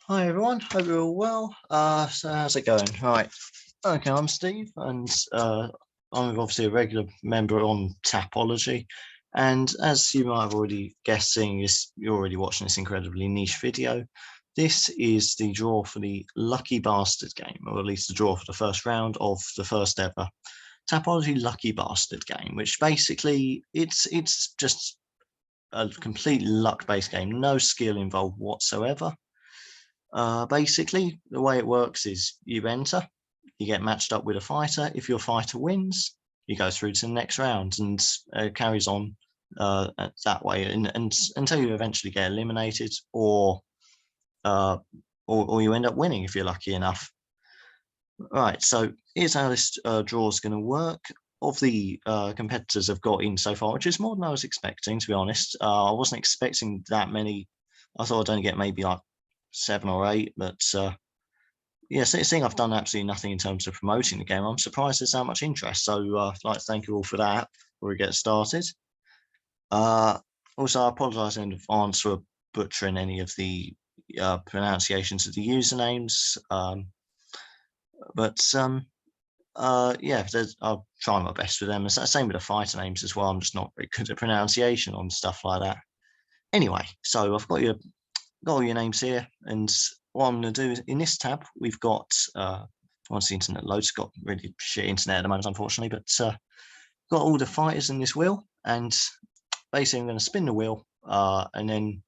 Hi everyone, hope you're all well. So how's it going? Right. Okay, I'm Steve, and I'm obviously a regular member on Tapology. And as you might have already guessed, seeing this, you're already watching this incredibly niche video. This is the draw for the Lucky Bastard game, or at least the draw for the first round of the first ever Tapology Lucky Bastard game, which basically it's just a complete luck-based game, no skill involved whatsoever. Basically, the way it works is you enter, you get matched up with a fighter. If your fighter wins, you go through to the next round and carries on that way, and until you eventually get eliminated, uh, or you end up winning if you're lucky enough. Right. So here's how this draw is going to work. Of the competitors I've got in so far, which is more than I was expecting, to be honest. I wasn't expecting that many. I thought I'd only get maybe like 7 or 8, but yeah, seeing I've done absolutely nothing in terms of promoting the game, I'm surprised there's that much interest. So I'd like to thank you all for that before we get started. Also, I apologise in advance for butchering any of the pronunciations of the usernames. Yeah, I'll try my best with them. It's the same with the fighter names as well. I'm just not very good at pronunciation on stuff like that. Anyway, so I've got all your names here, and what I'm going to do is in this tab we've got once the internet loads, got really shit internet at the moment unfortunately, but got all the fighters in this wheel, and basically I'm going to spin the wheel and then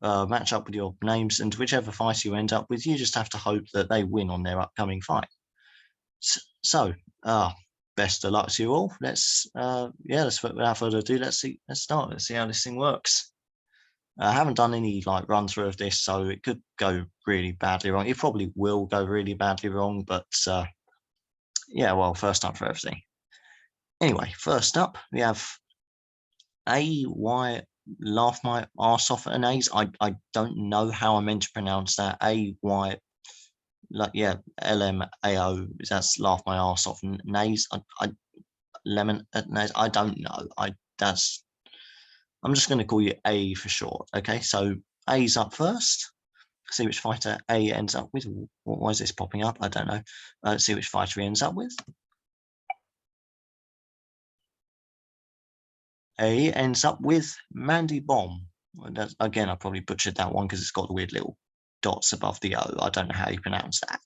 match up with your names, and whichever fighter you end up with, you just have to hope that they win on their upcoming fight. So best of luck to you all. Let's without further ado, let's start. Let's see how this thing works. I haven't done any like run through of this, so it could go really badly wrong. It probably will go really badly wrong, but yeah, well, first time for everything. Anyway, first up we have A-Y, laugh my arse off at an A's. I don't know how I meant to pronounce that. A-Y, like, yeah, L-M-A-O, that's laugh my arse off. Nays, lemon at nays, I don't know. I'm just going to call you A for short. Okay, so A's up first. See which fighter A ends up with. Why is this popping up? I don't know. See which fighter he ends up with. A ends up with Mandy Bomb. Again, I probably butchered that one because it's got the weird little dots above the O. I don't know how you pronounce that.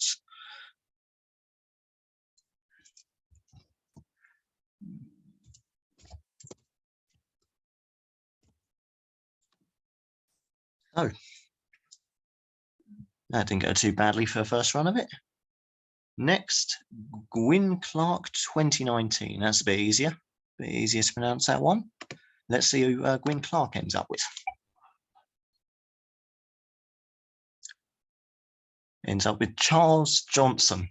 Oh, that didn't go too badly for the first run of it. Next, Gwyn Clark 2019. That's a bit easier. A bit easier to pronounce that one. Let's see who Gwyn Clark ends up with. Ends up with Charles Johnson.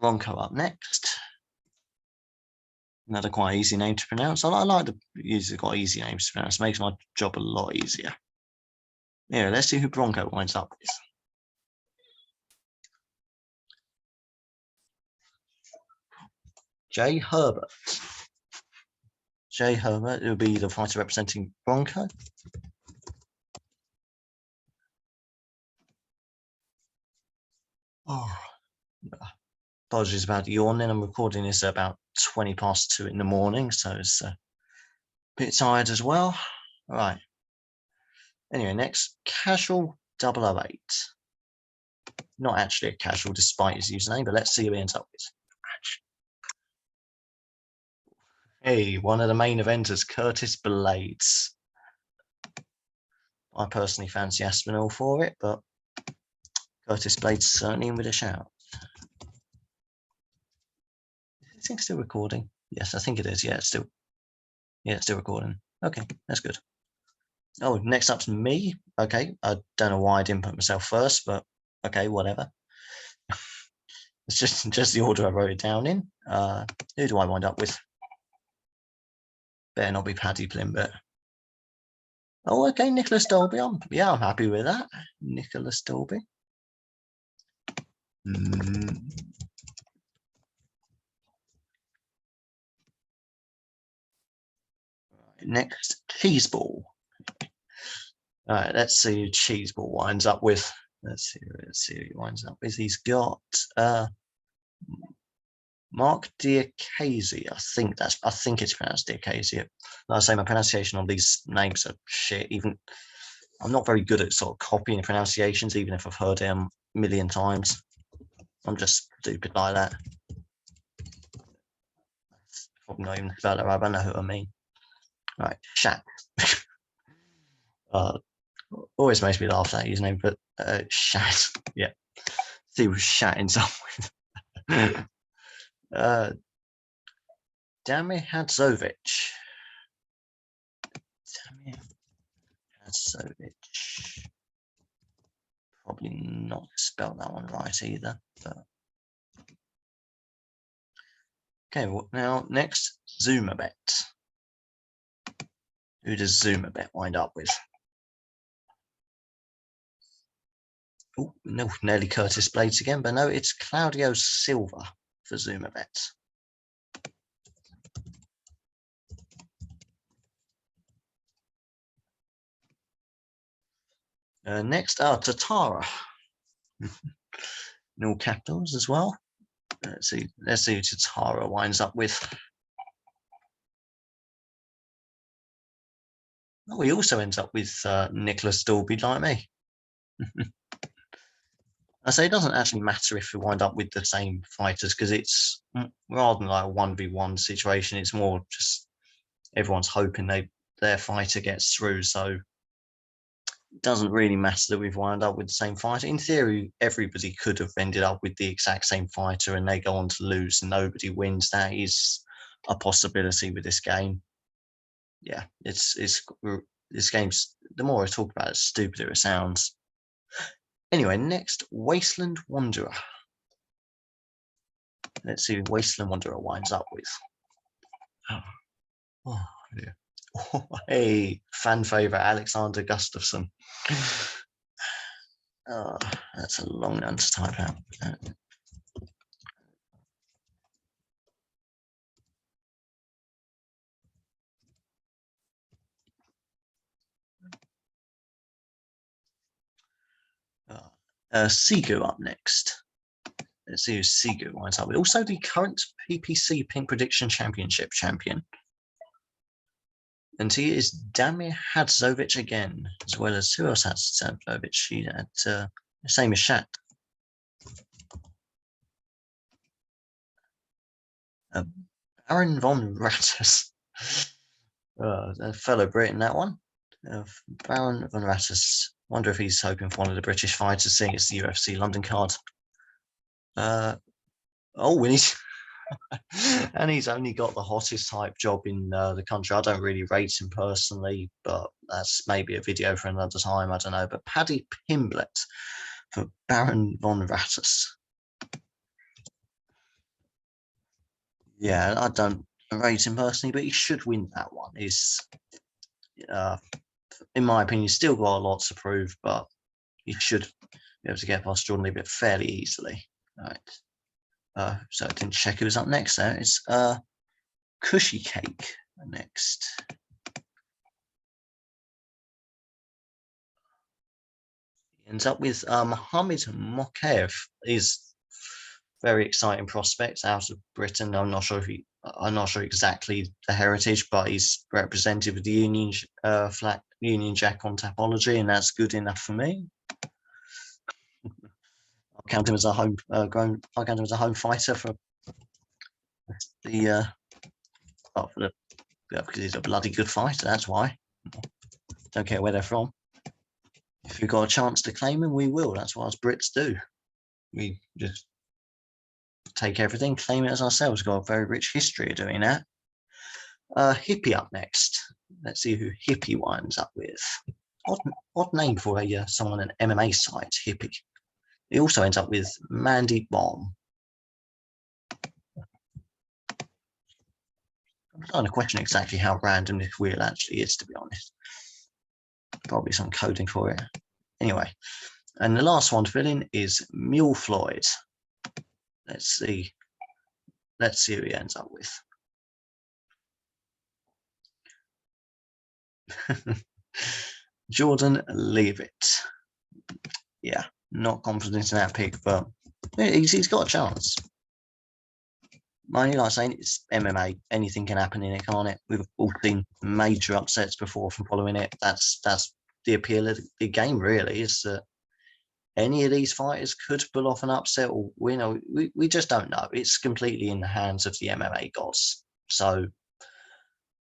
Bronco up next. Another quite easy name to pronounce. I like the users got easy names to pronounce. It makes my job a lot easier. Yeah, let's see who Bronco winds up with. Jay Herbert. Jay Herbert will be the fighter representing Bronco. Oh, apologies about yawning. I'm recording this at about 20 past 2 in the morning, so it's a bit tired as well. All right. Anyway, next, Casual 008. Not actually a casual despite his username, but let's see who he ends up with. Hey, one of the main eventers, Curtis Blades. I personally fancy Aspinall for it, but Curtis Blades certainly in with a shout. Is it still recording? Yes, I think it is. Yeah, it's still recording. Okay, that's good. Oh, next up's me. Okay, I don't know why I didn't put myself first, but okay, whatever. It's just the order I wrote it down in. Who do I wind up with? Better not be Paddy Plimbert. Oh, okay, Nicholas Dolby. I'm happy with that. Nicholas Dolby. Next, cheese ball. All right, let's see who cheese ball winds up with. Let's see who he winds up with. He's got Mark Diacasi. I think it's pronounced Diacasi. Like I say, my pronunciation on these names are shit. Even I'm not very good at sort of copying the pronunciations, even if I've heard them a million times. I'm just stupid like that. Probably not even spelled it right, but I know who I mean. All right, Shat. Always makes me laugh that his name, but Shat. Yeah, see was Shat in some with. Damir Hadzovic. Damir Hadzovic. Probably not spelled that one right either. But... Okay, well, now next, Zumabet. Who does Zumabet wind up with? Oh, no, nearly Curtis Blades again, but no, it's Claudio Silva for Zumabet. Next, Tatara. In all capitals as well. Let's see who Tatara winds up with. Oh, he also ends up with Nicholas Dalby, like me. I say it doesn't actually matter if we wind up with the same fighters, because it's rather than like a 1v1 situation, it's more just everyone's hoping their fighter gets through. So it doesn't really matter that we've wound up with the same fighter. In theory, everybody could have ended up with the exact same fighter and they go on to lose and nobody wins. That is a possibility with this game. Yeah, it's this game's, the more I talk about it, the stupider it sounds. Anyway, next, Wasteland Wanderer. Let's see who Wasteland Wanderer winds up with. Oh, yeah. Oh, hey, fan favorite Alexander Gustafsson. Oh, that's a long one to type out. Sigu up next. Let's see who Sigu winds up with. Also, the current PPC Pink Prediction Championship champion. And he is Damir Hadzovic again, as well as who else has Hadzovic? He had same as Shat. Baron von Rattus. A fellow Brit in that one. Baron von Rattus. Wonder if he's hoping for one of the British fighters, seeing it's the UFC London card. Oh, and he's only got the hottest type job in the country. I don't really rate him personally, but that's maybe a video for another time. I don't know. But Paddy Pimblett for Baron von Rattus. Yeah, I don't rate him personally, but he should win that one. He's, in my opinion, still got a lot to prove, but he should be able to get past Jordan Leavitt fairly easily. All right. So I didn't check who was up next there. It's Cushy Cake next. He ends up with Mohamed Mokaev. He's very exciting prospect out of Britain. I'm not sure exactly the heritage, but he's represented with the Union flag, Union Jack on Tapology, and that's good enough for me. I'll count him as a home I'll count him as a home fighter for the because he's a bloody good fighter. That's why. Don't care where they're from. If we've got a chance to claim him, we will. That's what us Brits do. We just take everything, claim it as ourselves. Got a very rich history of doing that. Hippie up next. Let's see who Hippie winds up with. Odd name for a someone on an MMA site, Hippie. He also ends up with Mandy Bomb. I'm trying to question exactly how random this wheel actually is, to be honest. Probably some coding for it. Anyway, and the last one to fill in is Mule Floyd. Let's see who he ends up with. Jordan, leave it. Yeah, not confident in that pick, but he's got a chance. Like I saying, it's MMA. Anything can happen in it, can't it? We've all seen major upsets before from following it. That's the appeal of the game, really, is that any of these fighters could pull off an upset or win. We just don't know. It's completely in the hands of the MMA gods. So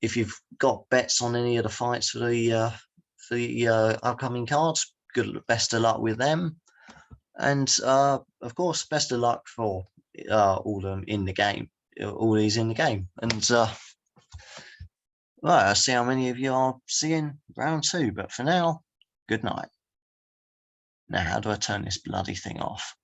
if you've got bets on any of the fights for the upcoming cards, best of luck with them. And of course, best of luck for all of them in the game, all these in the game. And well, I'll see how many of you are seeing round 2. But for now, good night. Now, how do I turn this bloody thing off?